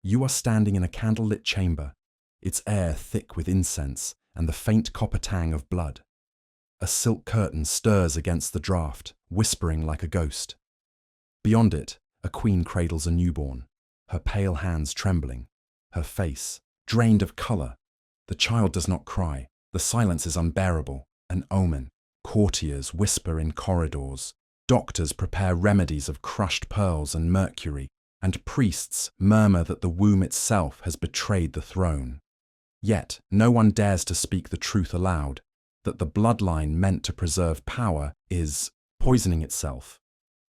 You are standing in a candlelit chamber, its air thick with incense and the faint copper tang of blood. A silk curtain stirs against the draught, whispering like a ghost. Beyond it, a queen cradles a newborn, her pale hands trembling, her face drained of colour. The child does not cry. The silence is unbearable, an omen. Courtiers whisper in corridors. Doctors prepare remedies of crushed pearls and mercury, and priests murmur that the womb itself has betrayed the throne. Yet no one dares to speak the truth aloud, that the bloodline meant to preserve power is poisoning itself.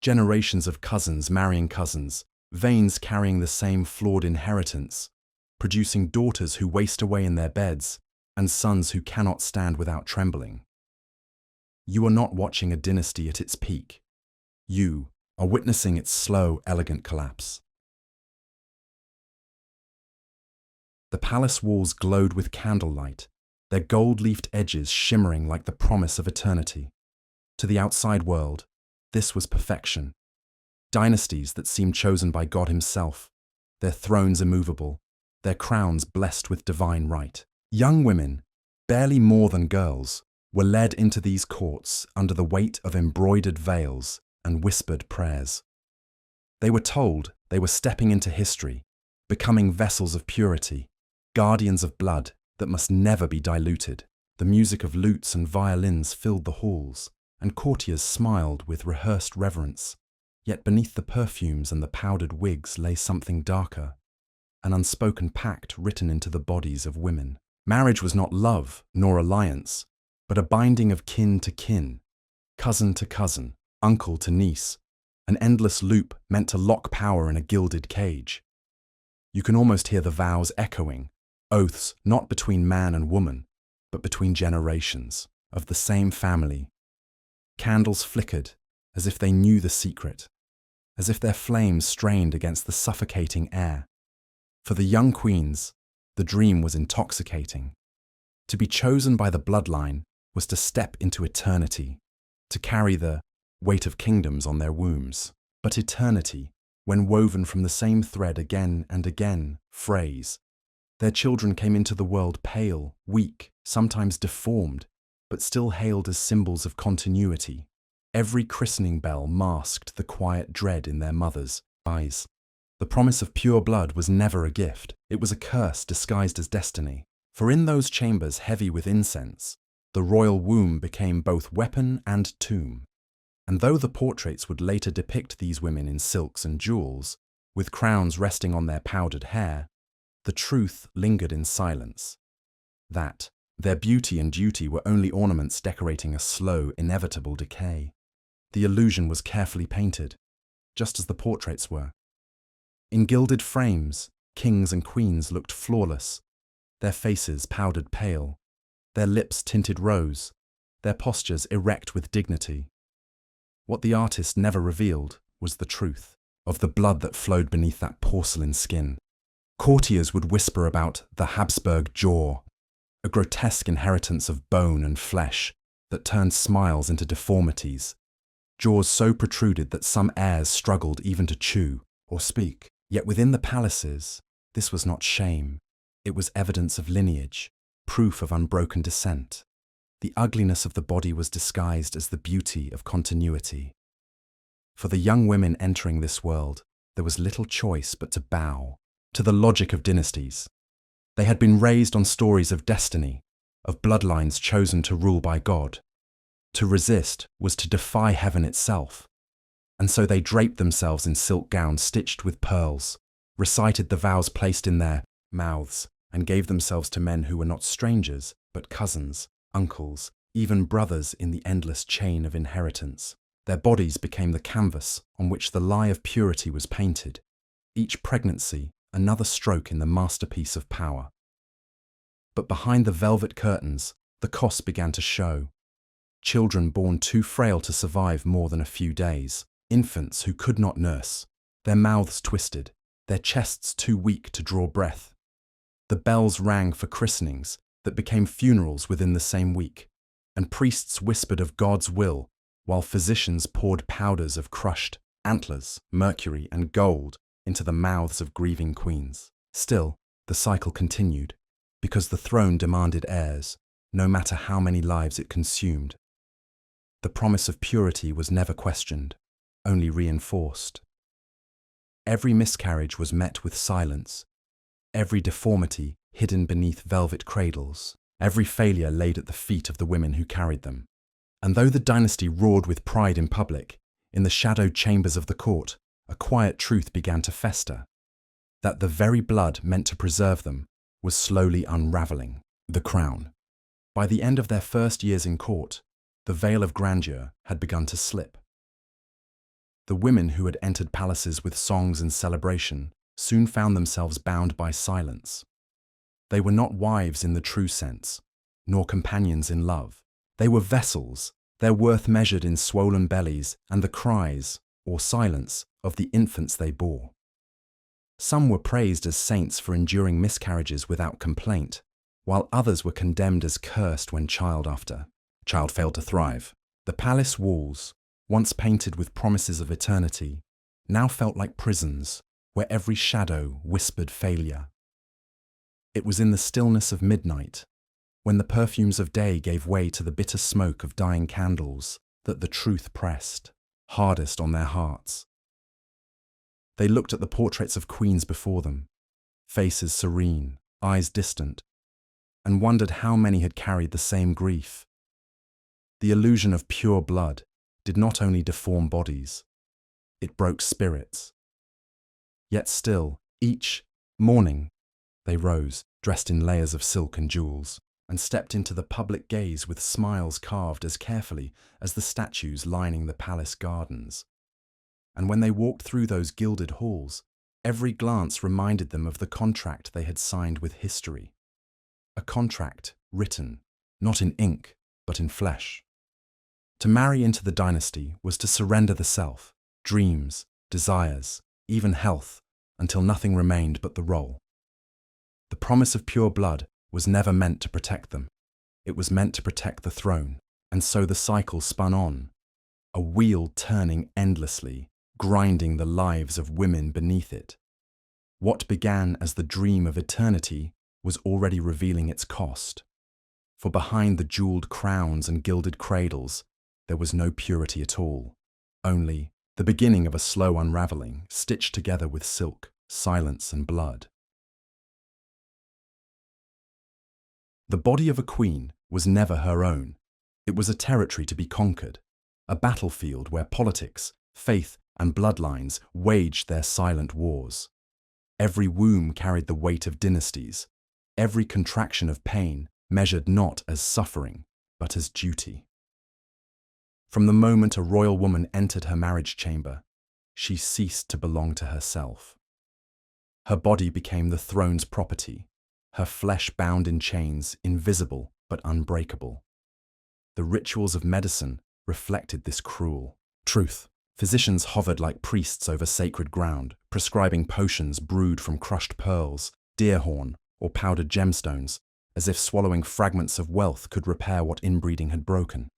Generations of cousins marrying cousins, veins carrying the same flawed inheritance, producing daughters who waste away in their beds, and sons who cannot stand without trembling. You are not watching a dynasty at its peak. You are witnessing its slow, elegant collapse. The palace walls glowed with candlelight, their gold-leafed edges shimmering like the promise of eternity. To the outside world, this was perfection. Dynasties that seemed chosen by God himself, their thrones immovable, their crowns blessed with divine right. Young women, barely more than girls, were led into these courts under the weight of embroidered veils and whispered prayers. They were told they were stepping into history, becoming vessels of purity, guardians of blood that must never be diluted. The music of lutes and violins filled the halls, and courtiers smiled with rehearsed reverence. Yet beneath the perfumes and the powdered wigs lay something darker, an unspoken pact written into the bodies of women. Marriage was not love nor alliance, but a binding of kin to kin, cousin to cousin, uncle to niece, an endless loop meant to lock power in a gilded cage. You can almost hear the vows echoing, oaths not between man and woman, but between generations, of the same family. Candles flickered, as if they knew the secret, as if their flames strained against the suffocating air. For the young queens, the dream was intoxicating. To be chosen by the bloodline was to step into eternity, to carry the weight of kingdoms on their wombs. But eternity, when woven from the same thread again and again, frays. Their children came into the world pale, weak, sometimes deformed, but still hailed as symbols of continuity. Every christening bell masked the quiet dread in their mothers' eyes. The promise of pure blood was never a gift. It was a curse disguised as destiny. For in those chambers heavy with incense, the royal womb became both weapon and tomb. And though the portraits would later depict these women in silks and jewels, with crowns resting on their powdered hair, the truth lingered in silence. That their beauty and duty were only ornaments decorating a slow, inevitable decay. The illusion was carefully painted, just as the portraits were. In gilded frames, kings and queens looked flawless, their faces powdered pale, their lips tinted rose, their postures erect with dignity. What the artist never revealed was the truth of the blood that flowed beneath that porcelain skin. Courtiers would whisper about the Habsburg jaw, a grotesque inheritance of bone and flesh that turned smiles into deformities, jaws so protruded that some heirs struggled even to chew or speak. Yet within the palaces, this was not shame. It was evidence of lineage, proof of unbroken descent. The ugliness of the body was disguised as the beauty of continuity. For the young women entering this world, there was little choice but to bow to the logic of dynasties. They had been raised on stories of destiny, of bloodlines chosen to rule by God. To resist was to defy heaven itself. And so they draped themselves in silk gowns stitched with pearls, recited the vows placed in their mouths, and gave themselves to men who were not strangers, but cousins, uncles, even brothers in the endless chain of inheritance. Their bodies became the canvas on which the lie of purity was painted. Each pregnancy, another stroke in the masterpiece of power. But behind the velvet curtains, the cost began to show. Children born too frail to survive more than a few days. Infants who could not nurse, their mouths twisted, their chests too weak to draw breath. The bells rang for christenings that became funerals within the same week, and priests whispered of God's will, while physicians poured powders of crushed antlers, mercury, and gold into the mouths of grieving queens. Still, the cycle continued, because the throne demanded heirs, no matter how many lives it consumed. The promise of purity was never questioned, only reinforced. Every miscarriage was met with silence, every deformity hidden beneath velvet cradles, every failure laid at the feet of the women who carried them. And though the dynasty roared with pride in public, in the shadowed chambers of the court, a quiet truth began to fester, that the very blood meant to preserve them was slowly unraveling. The crown. By the end of their first years in court, the veil of grandeur had begun to slip. The women who had entered palaces with songs and celebration soon found themselves bound by silence. They were not wives in the true sense, nor companions in love. They were vessels, their worth measured in swollen bellies and the cries, or silence, of the infants they bore. Some were praised as saints for enduring miscarriages without complaint, while others were condemned as cursed when child failed to thrive. The palace walls, once painted with promises of eternity, now felt like prisons where every shadow whispered failure. It was in the stillness of midnight, when the perfumes of day gave way to the bitter smoke of dying candles, that the truth pressed, hardest on their hearts. They looked at the portraits of queens before them, faces serene, eyes distant, and wondered how many had carried the same grief. The illusion of pure blood did not only deform bodies, it broke spirits. Yet still, each morning, they rose, dressed in layers of silk and jewels, and stepped into the public gaze with smiles carved as carefully as the statues lining the palace gardens. And when they walked through those gilded halls, every glance reminded them of the contract they had signed with history. A contract written, not in ink, but in flesh. To marry into the dynasty was to surrender the self, dreams, desires, even health, until nothing remained but the role. The promise of pure blood was never meant to protect them. It was meant to protect the throne, and so the cycle spun on, a wheel turning endlessly, grinding the lives of women beneath it. What began as the dream of eternity was already revealing its cost. For behind the jeweled crowns and gilded cradles, there was no purity at all, only the beginning of a slow unraveling, stitched together with silk, silence, and blood. The body of a queen was never her own. It was a territory to be conquered, a battlefield where politics, faith, and bloodlines waged their silent wars. Every womb carried the weight of dynasties, every contraction of pain measured not as suffering, but as duty. From the moment a royal woman entered her marriage chamber, she ceased to belong to herself. Her body became the throne's property, her flesh bound in chains, invisible but unbreakable. The rituals of medicine reflected this cruel truth. Physicians hovered like priests over sacred ground, prescribing potions brewed from crushed pearls, deer horn, or powdered gemstones, as if swallowing fragments of wealth could repair what inbreeding had broken.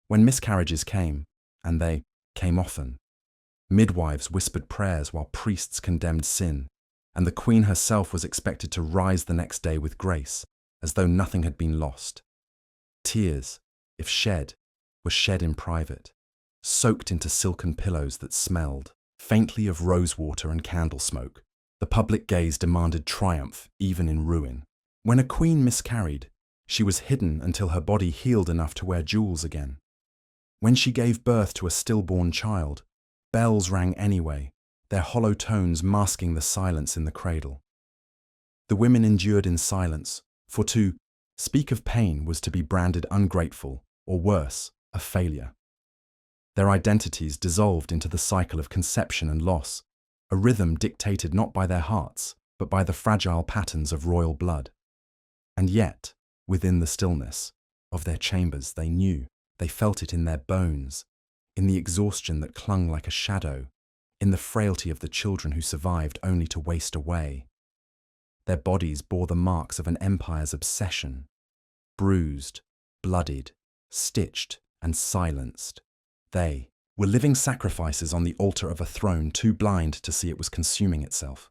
When miscarriages came, and they came often, midwives whispered prayers while priests condemned sin, and the queen herself was expected to rise the next day with grace, as though nothing had been lost. Tears, if shed, were shed in private, soaked into silken pillows that smelled faintly of rosewater and candle smoke. The public gaze demanded triumph, even in ruin. When a queen miscarried, she was hidden until her body healed enough to wear jewels again. When she gave birth to a stillborn child, bells rang anyway, their hollow tones masking the silence in the cradle. The women endured in silence, for to speak of pain was to be branded ungrateful, or worse, a failure. Their identities dissolved into the cycle of conception and loss, a rhythm dictated not by their hearts, but by the fragile patterns of royal blood. And yet, within the stillness of their chambers, they knew, they felt it in their bones, in the exhaustion that clung like a shadow, in the frailty of the children who survived only to waste away. Their bodies bore the marks of an empire's obsession, bruised, bloodied, stitched, and silenced. They were living sacrifices on the altar of a throne too blind to see it was consuming itself.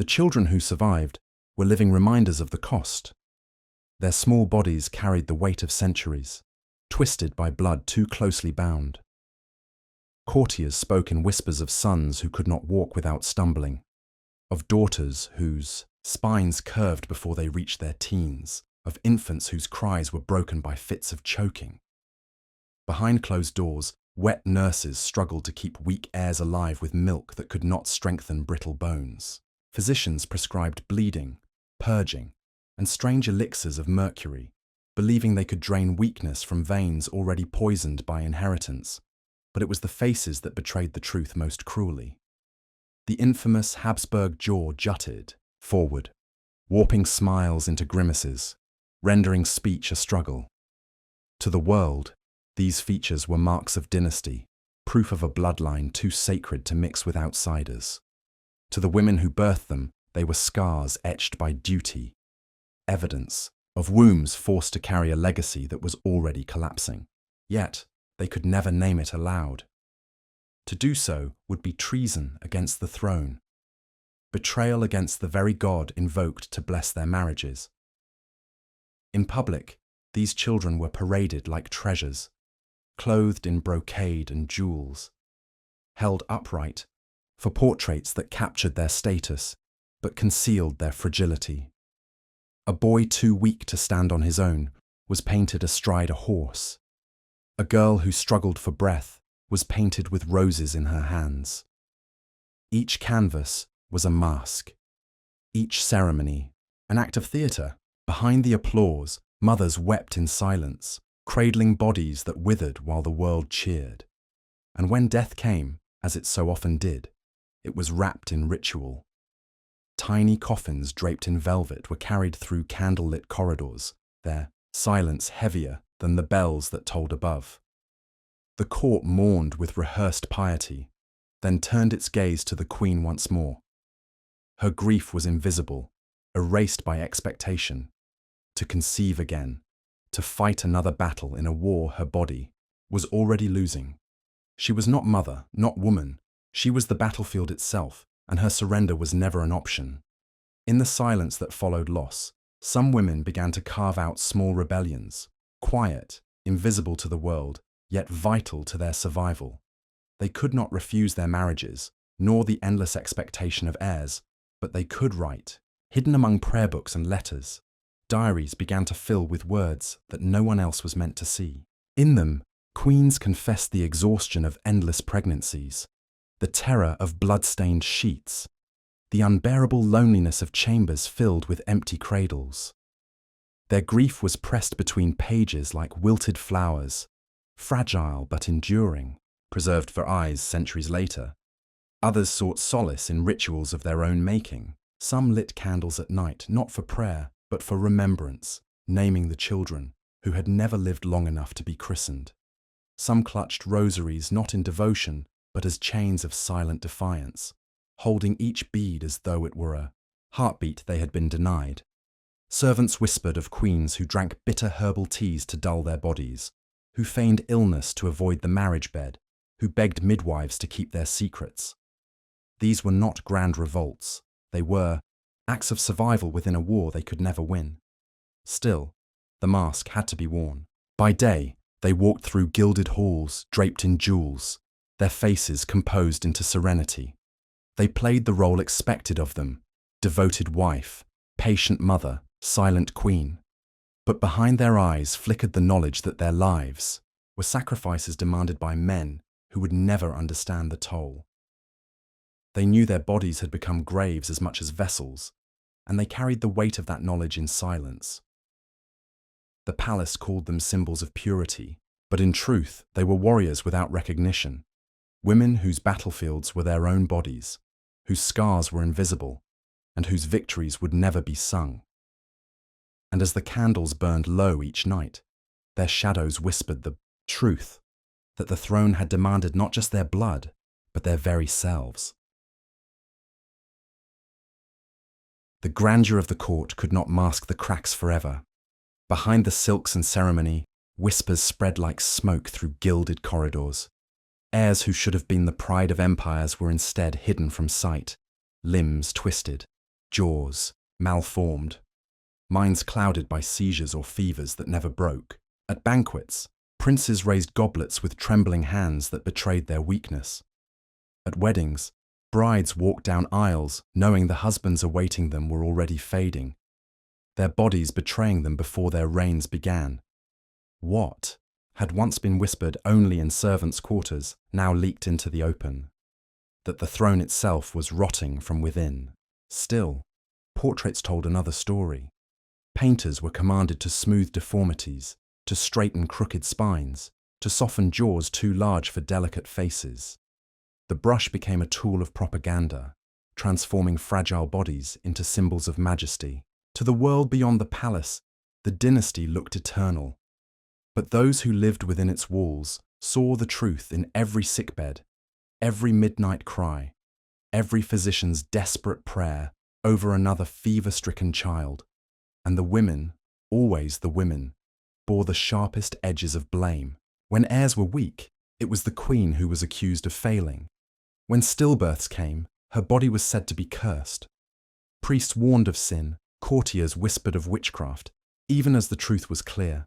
The children who survived were living reminders of the cost. Their small bodies carried the weight of centuries, twisted by blood too closely bound. Courtiers spoke in whispers of sons who could not walk without stumbling, of daughters whose spines curved before they reached their teens, of infants whose cries were broken by fits of choking. Behind closed doors, wet nurses struggled to keep weak heirs alive with milk that could not strengthen brittle bones. Physicians prescribed bleeding, purging, and strange elixirs of mercury, believing they could drain weakness from veins already poisoned by inheritance. But it was the faces that betrayed the truth most cruelly. The infamous Habsburg jaw jutted forward, warping smiles into grimaces, rendering speech a struggle. To the world, these features were marks of dynasty, proof of a bloodline too sacred to mix with outsiders. To the women who birthed them, they were scars etched by duty, evidence of wombs forced to carry a legacy that was already collapsing. Yet, they could never name it aloud. To do so would be treason against the throne, betrayal against the very God invoked to bless their marriages. In public, these children were paraded like treasures, clothed in brocade and jewels, held upright for portraits that captured their status but concealed their fragility. A boy too weak to stand on his own was painted astride a horse. A girl who struggled for breath was painted with roses in her hands. Each canvas was a mask, each ceremony an act of theatre. Behind the applause, mothers wept in silence, cradling bodies that withered while the world cheered. And when death came, as it so often did, it was wrapped in ritual. Tiny coffins draped in velvet were carried through candlelit corridors, their silence heavier than the bells that tolled above. The court mourned with rehearsed piety, then turned its gaze to the queen once more. Her grief was invisible, erased by expectation. To conceive again, to fight another battle in a war her body was already losing. She was not mother, not woman. She was the battlefield itself, and her surrender was never an option. In the silence that followed loss, some women began to carve out small rebellions, quiet, invisible to the world, yet vital to their survival. They could not refuse their marriages, nor the endless expectation of heirs, but they could write. Hidden among prayer books and letters, diaries began to fill with words that no one else was meant to see. In them, queens confessed the exhaustion of endless pregnancies, the terror of blood-stained sheets, the unbearable loneliness of chambers filled with empty cradles. Their grief was pressed between pages like wilted flowers, fragile but enduring, preserved for eyes centuries later. Others sought solace in rituals of their own making. Some lit candles at night, not for prayer, but for remembrance, naming the children who had never lived long enough to be christened. Some clutched rosaries not in devotion, but as chains of silent defiance, holding each bead as though it were a heartbeat they had been denied. Servants whispered of queens who drank bitter herbal teas to dull their bodies, who feigned illness to avoid the marriage bed, who begged midwives to keep their secrets. These were not grand revolts. They were acts of survival within a war they could never win. Still, the mask had to be worn. By day, they walked through gilded halls draped in jewels, their faces composed into serenity. They played the role expected of them, devoted wife, patient mother, silent queen. But behind their eyes flickered the knowledge that their lives were sacrifices demanded by men who would never understand the toll. They knew their bodies had become graves as much as vessels, and they carried the weight of that knowledge in silence. The palace called them symbols of purity, but in truth they were warriors without recognition, women whose battlefields were their own bodies, whose scars were invisible, and whose victories would never be sung. And as the candles burned low each night, their shadows whispered the truth, that the throne had demanded not just their blood, but their very selves. The grandeur of the court could not mask the cracks forever. Behind the silks and ceremony, whispers spread like smoke through gilded corridors. Heirs who should have been the pride of empires were instead hidden from sight, limbs twisted, jaws malformed, minds clouded by seizures or fevers that never broke. At banquets, princes raised goblets with trembling hands that betrayed their weakness. At weddings, brides walked down aisles knowing the husbands awaiting them were already fading, their bodies betraying them before their reigns began. What had once been whispered only in servants' quarters now leaked into the open, that the throne itself was rotting from within. Still, portraits told another story. Painters were commanded to smooth deformities, to straighten crooked spines, to soften jaws too large for delicate faces. The brush became a tool of propaganda, transforming fragile bodies into symbols of majesty. To the world beyond the palace, the dynasty looked eternal. But those who lived within its walls saw the truth in every sickbed, every midnight cry, every physician's desperate prayer over another fever-stricken child. And the women, always the women, bore the sharpest edges of blame. When heirs were weak, it was the queen who was accused of failing. When stillbirths came, her body was said to be cursed. Priests warned of sin, courtiers whispered of witchcraft, even as the truth was clear.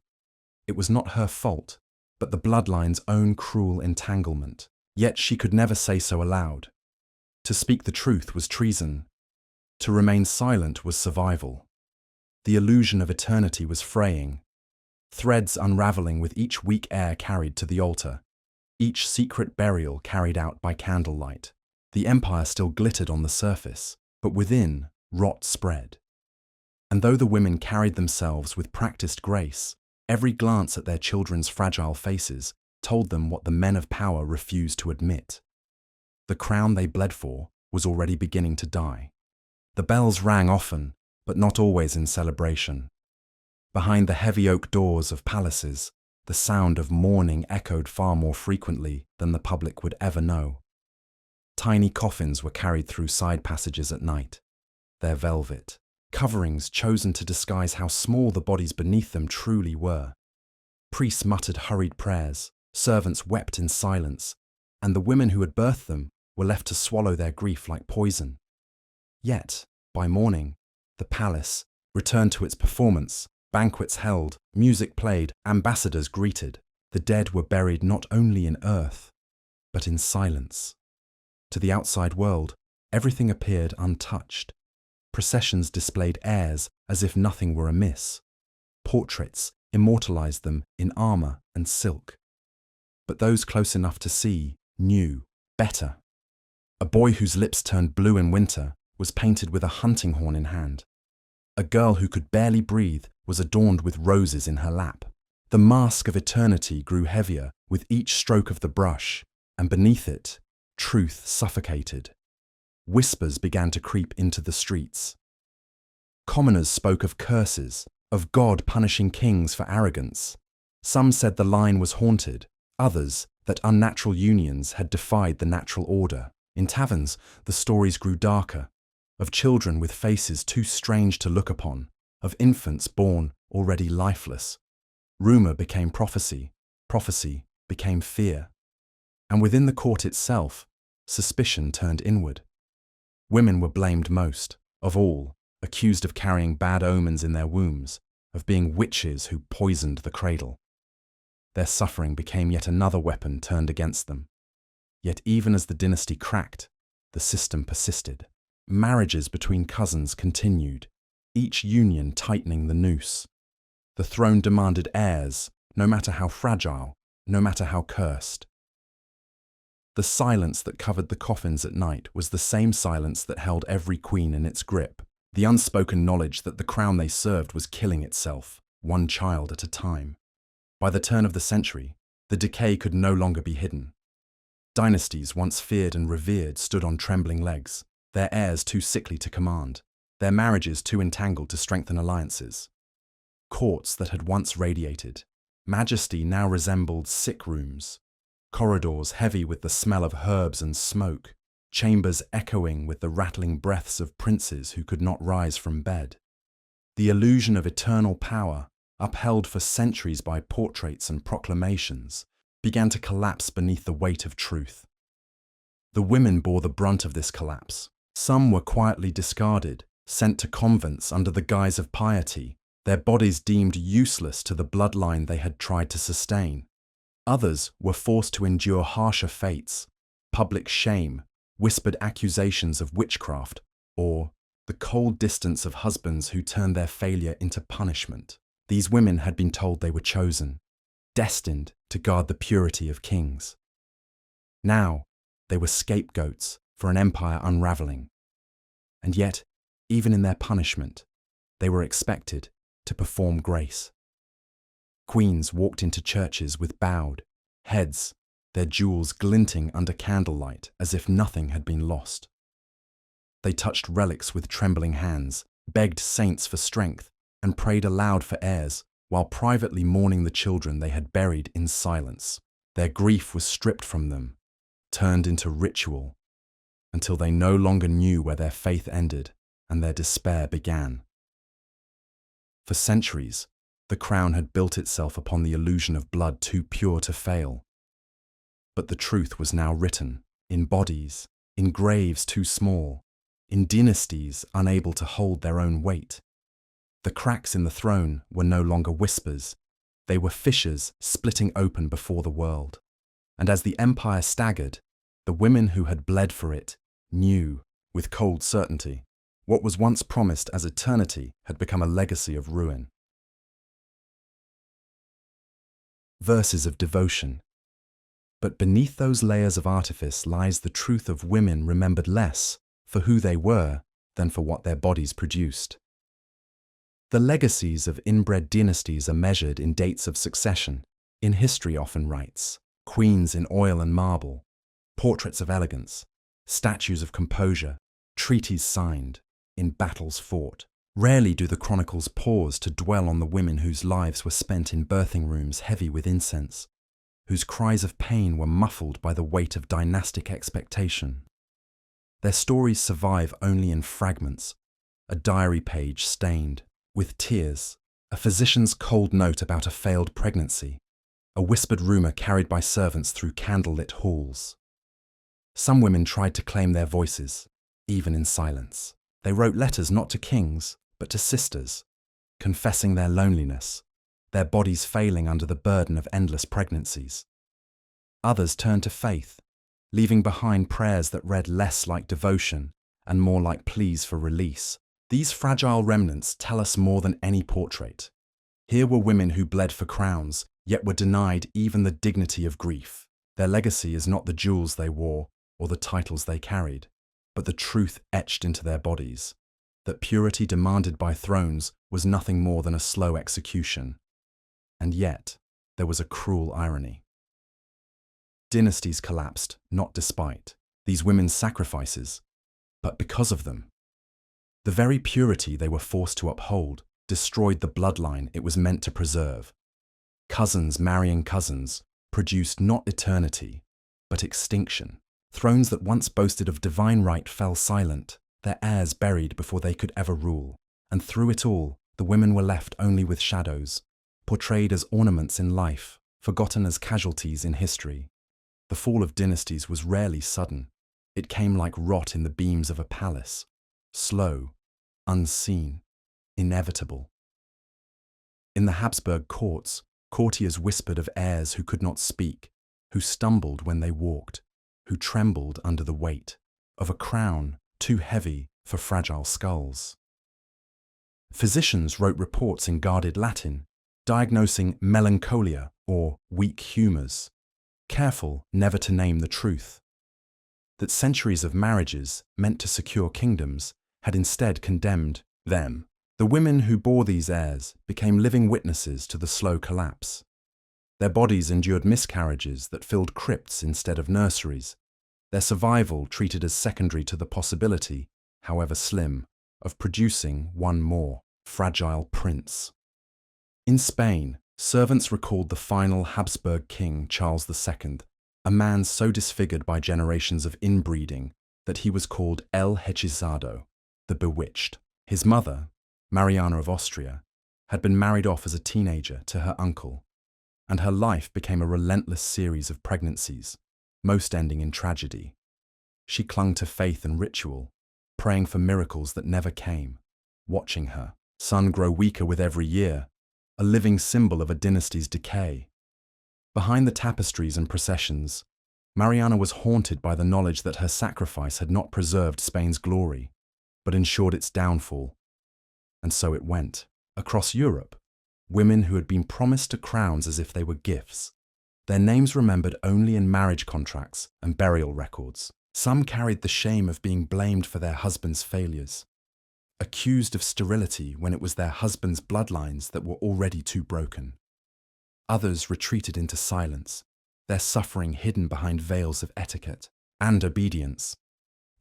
It was not her fault, but the bloodline's own cruel entanglement. Yet she could never say so aloud. To speak the truth was treason. To remain silent was survival. The illusion of eternity was fraying, threads unraveling with each weak heir carried to the altar, each secret burial carried out by candlelight. The empire still glittered on the surface, but within, rot spread. And though the women carried themselves with practiced grace, every glance at their children's fragile faces told them what the men of power refused to admit. The crown they bled for was already beginning to die. The bells rang often, but not always in celebration. Behind the heavy oak doors of palaces, the sound of mourning echoed far more frequently than the public would ever know. Tiny coffins were carried through side passages at night, their velvet coverings chosen to disguise how small the bodies beneath them truly were. Priests muttered hurried prayers, servants wept in silence, and the women who had birthed them were left to swallow their grief like poison. Yet, by morning, the palace returned to its performance, banquets held, music played, ambassadors greeted. The dead were buried not only in earth, but in silence. To the outside world, everything appeared untouched. Processions displayed heirs as if nothing were amiss. Portraits immortalized them in armor and silk. But those close enough to see knew better. A boy whose lips turned blue in winter was painted with a hunting horn in hand. A girl who could barely breathe was adorned with roses in her lap. The mask of eternity grew heavier with each stroke of the brush, and beneath it, truth suffocated. Whispers began to creep into the streets. Commoners spoke of curses, of God punishing kings for arrogance. Some said the line was haunted, others that unnatural unions had defied the natural order. In taverns, the stories grew darker, of children with faces too strange to look upon, of infants born already lifeless. Rumor became prophecy, prophecy became fear. And within the court itself, suspicion turned inward. Women were blamed most, of all, accused of carrying bad omens in their wombs, of being witches who poisoned the cradle. Their suffering became yet another weapon turned against them. Yet even as the dynasty cracked, the system persisted. Marriages between cousins continued, each union tightening the noose. The throne demanded heirs, no matter how fragile, no matter how cursed. The silence that covered the coffins at night was the same silence that held every queen in its grip, the unspoken knowledge that the crown they served was killing itself, one child at a time. By the turn of the century, the decay could no longer be hidden. Dynasties once feared and revered stood on trembling legs, their heirs too sickly to command, their marriages too entangled to strengthen alliances. Courts that had once radiated, majesty now resembled sick rooms, corridors heavy with the smell of herbs and smoke, chambers echoing with the rattling breaths of princes who could not rise from bed. The illusion of eternal power, upheld for centuries by portraits and proclamations, began to collapse beneath the weight of truth. The women bore the brunt of this collapse. Some were quietly discarded, sent to convents under the guise of piety, their bodies deemed useless to the bloodline they had tried to sustain. Others were forced to endure harsher fates, public shame, whispered accusations of witchcraft, or the cold distance of husbands who turned their failure into punishment. These women had been told they were chosen, destined to guard the purity of kings. Now, they were scapegoats for an empire unraveling. And yet, even in their punishment, they were expected to perform grace. Queens walked into churches with bowed heads, their jewels glinting under candlelight as if nothing had been lost. They touched relics with trembling hands, begged saints for strength, and prayed aloud for heirs, while privately mourning the children they had buried in silence. Their grief was stripped from them, turned into ritual, until they no longer knew where their faith ended and their despair began. For centuries, the crown had built itself upon the illusion of blood too pure to fail. But the truth was now written, in bodies, in graves too small, in dynasties unable to hold their own weight. The cracks in the throne were no longer whispers, they were fissures splitting open before the world. And as the empire staggered, the women who had bled for it knew, with cold certainty, what was once promised as eternity had become a legacy of ruin. Verses of devotion. But beneath those layers of artifice lies the truth of women remembered less for who they were than for what their bodies produced. The legacies of inbred dynasties are measured in dates of succession. In history often writes, queens in oil and marble, portraits of elegance, statues of composure, treaties signed, in battles fought. Rarely do the chronicles pause to dwell on the women whose lives were spent in birthing rooms heavy with incense, whose cries of pain were muffled by the weight of dynastic expectation. Their stories survive only in fragments, a diary page stained with tears, a physician's cold note about a failed pregnancy, a whispered rumor carried by servants through candlelit halls. Some women tried to claim their voices, even in silence. They wrote letters not to kings, but to sisters, confessing their loneliness, their bodies failing under the burden of endless pregnancies. Others turned to faith, leaving behind prayers that read less like devotion and more like pleas for release. These fragile remnants tell us more than any portrait. Here were women who bled for crowns, yet were denied even the dignity of grief. Their legacy is not the jewels they wore or the titles they carried, but the truth etched into their bodies, that purity demanded by thrones was nothing more than a slow execution. And yet, there was a cruel irony. Dynasties collapsed, not despite these women's sacrifices, but because of them. The very purity they were forced to uphold destroyed the bloodline it was meant to preserve. Cousins marrying cousins produced not eternity, but extinction. Thrones that once boasted of divine right fell silent, their heirs buried before they could ever rule. And through it all, the women were left only with shadows, portrayed as ornaments in life, forgotten as casualties in history. The fall of dynasties was rarely sudden. It came like rot in the beams of a palace, slow, unseen, inevitable. In the Habsburg courts, courtiers whispered of heirs who could not speak, who stumbled when they walked, who trembled under the weight of a crown too heavy for fragile skulls. Physicians wrote reports in guarded Latin, diagnosing melancholia or weak humours, careful never to name the truth. That centuries of marriages meant to secure kingdoms had instead condemned them. The women who bore these heirs became living witnesses to the slow collapse. Their bodies endured miscarriages that filled crypts instead of nurseries, their survival treated as secondary to the possibility, however slim, of producing one more fragile prince. In Spain, servants recalled the final Habsburg king, Charles II, a man so disfigured by generations of inbreeding that he was called El Hechizado, the bewitched. His mother, Mariana of Austria, had been married off as a teenager to her uncle, and her life became a relentless series of pregnancies, most ending in tragedy. She clung to faith and ritual, praying for miracles that never came, watching her son grow weaker with every year, a living symbol of a dynasty's decay. Behind the tapestries and processions, Mariana was haunted by the knowledge that her sacrifice had not preserved Spain's glory, but ensured its downfall. And so it went. Across Europe, women who had been promised to crowns as if they were gifts, their names remembered only in marriage contracts and burial records. Some carried the shame of being blamed for their husband's failures, accused of sterility when it was their husband's bloodlines that were already too broken. Others retreated into silence, their suffering hidden behind veils of etiquette and obedience.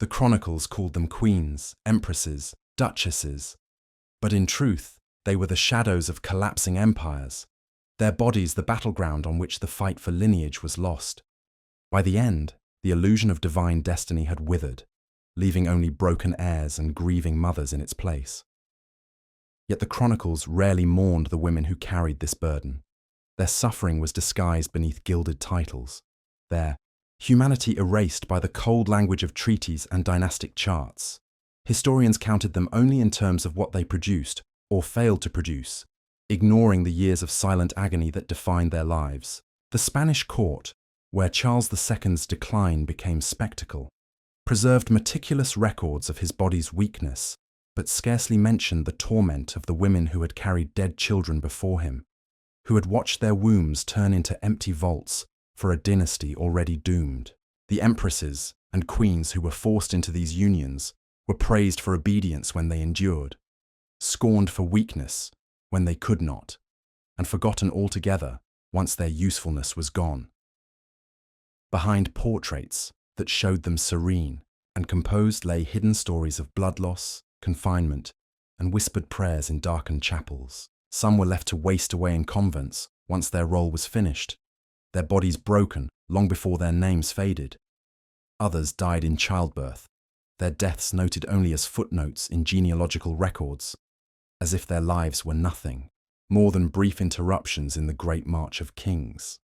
The chronicles called them queens, empresses, duchesses, but in truth, they were the shadows of collapsing empires, their bodies the battleground on which the fight for lineage was lost. By the end, the illusion of divine destiny had withered, leaving only broken heirs and grieving mothers in its place. Yet the chronicles rarely mourned the women who carried this burden. Their suffering was disguised beneath gilded titles, their humanity erased by the cold language of treaties and dynastic charts. Historians counted them only in terms of what they produced or failed to produce, ignoring the years of silent agony that defined their lives. The Spanish court, where Charles II's decline became spectacle, preserved meticulous records of his body's weakness, but scarcely mentioned the torment of the women who had carried dead children before him, who had watched their wombs turn into empty vaults for a dynasty already doomed. The empresses and queens who were forced into these unions were praised for obedience when they endured, scorned for weakness when they could not, and forgotten altogether once their usefulness was gone. Behind portraits that showed them serene and composed lay hidden stories of blood loss, confinement, and whispered prayers in darkened chapels. Some were left to waste away in convents once their role was finished, their bodies broken long before their names faded. Others died in childbirth, their deaths noted only as footnotes in genealogical records, as if their lives were nothing more than brief interruptions in the great march of kings.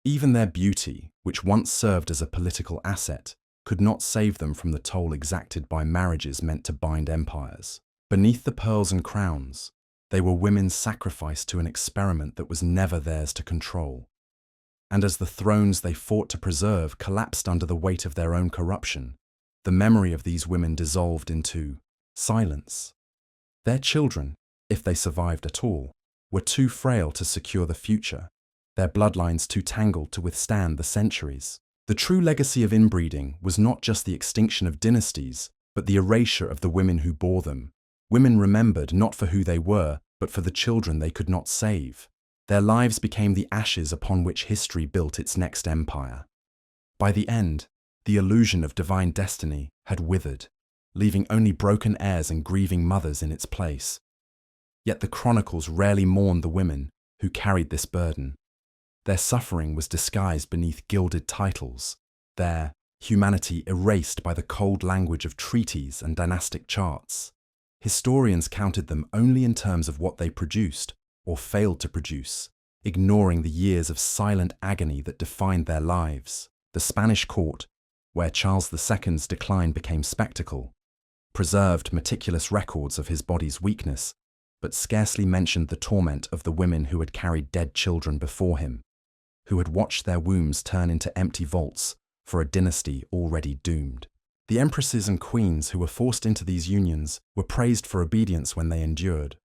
Even their beauty, which once served as a political asset, could not save them from the toll exacted by marriages meant to bind empires. Beneath the pearls and crowns, they were women sacrificed to an experiment that was never theirs to control. And as the thrones they fought to preserve collapsed under the weight of their own corruption, the memory of these women dissolved into silence. Their children, if they survived at all, were too frail to secure the future, their bloodlines too tangled to withstand the centuries. The true legacy of inbreeding was not just the extinction of dynasties, but the erasure of the women who bore them. Women remembered not for who they were, but for the children they could not save. Their lives became the ashes upon which history built its next empire. By the end, the illusion of divine destiny had withered, leaving only broken heirs and grieving mothers in its place. Yet the chronicles rarely mourned the women who carried this burden. Their suffering was disguised beneath gilded titles, their humanity erased by the cold language of treaties and dynastic charts. Historians counted them only in terms of what they produced or failed to produce, ignoring the years of silent agony that defined their lives. The Spanish court, where Charles II's decline became spectacle, preserved meticulous records of his body's weakness, but scarcely mentioned the torment of the women who had carried dead children before him, who had watched their wombs turn into empty vaults for a dynasty already doomed. The empresses and queens who were forced into these unions were praised for obedience when they endured,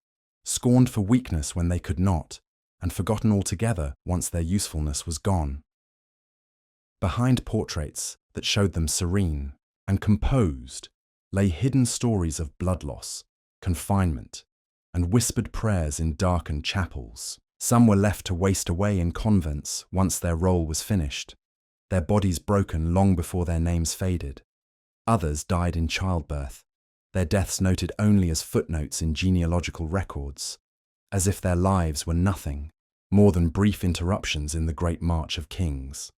scorned for weakness when they could not, and forgotten altogether once their usefulness was gone. Behind portraits that showed them serene and composed lay hidden stories of blood loss, confinement, and whispered prayers in darkened chapels. Some were left to waste away in convents once their role was finished, their bodies broken long before their names faded. Others died in childbirth, their deaths noted only as footnotes in genealogical records, as if their lives were nothing more than brief interruptions in the great march of kings.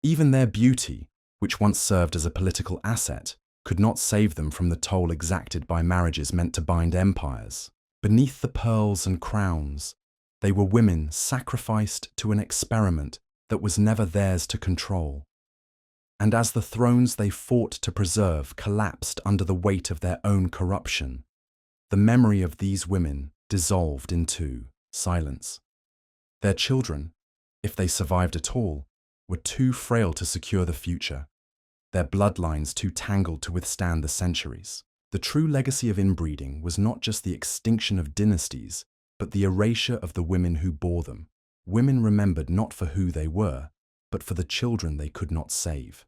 Even their beauty, which once served as a political asset, could not save them from the toll exacted by marriages meant to bind empires. Beneath the pearls and crowns, they were women sacrificed to an experiment that was never theirs to control. And as the thrones they fought to preserve collapsed under the weight of their own corruption, the memory of these women dissolved into silence. Their children, if they survived at all, were too frail to secure the future, their bloodlines too tangled to withstand the centuries. The true legacy of inbreeding was not just the extinction of dynasties, but the erasure of the women who bore them. Women remembered not for who they were, but for the children they could not save.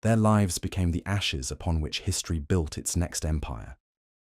Their lives became the ashes upon which history built its next empire.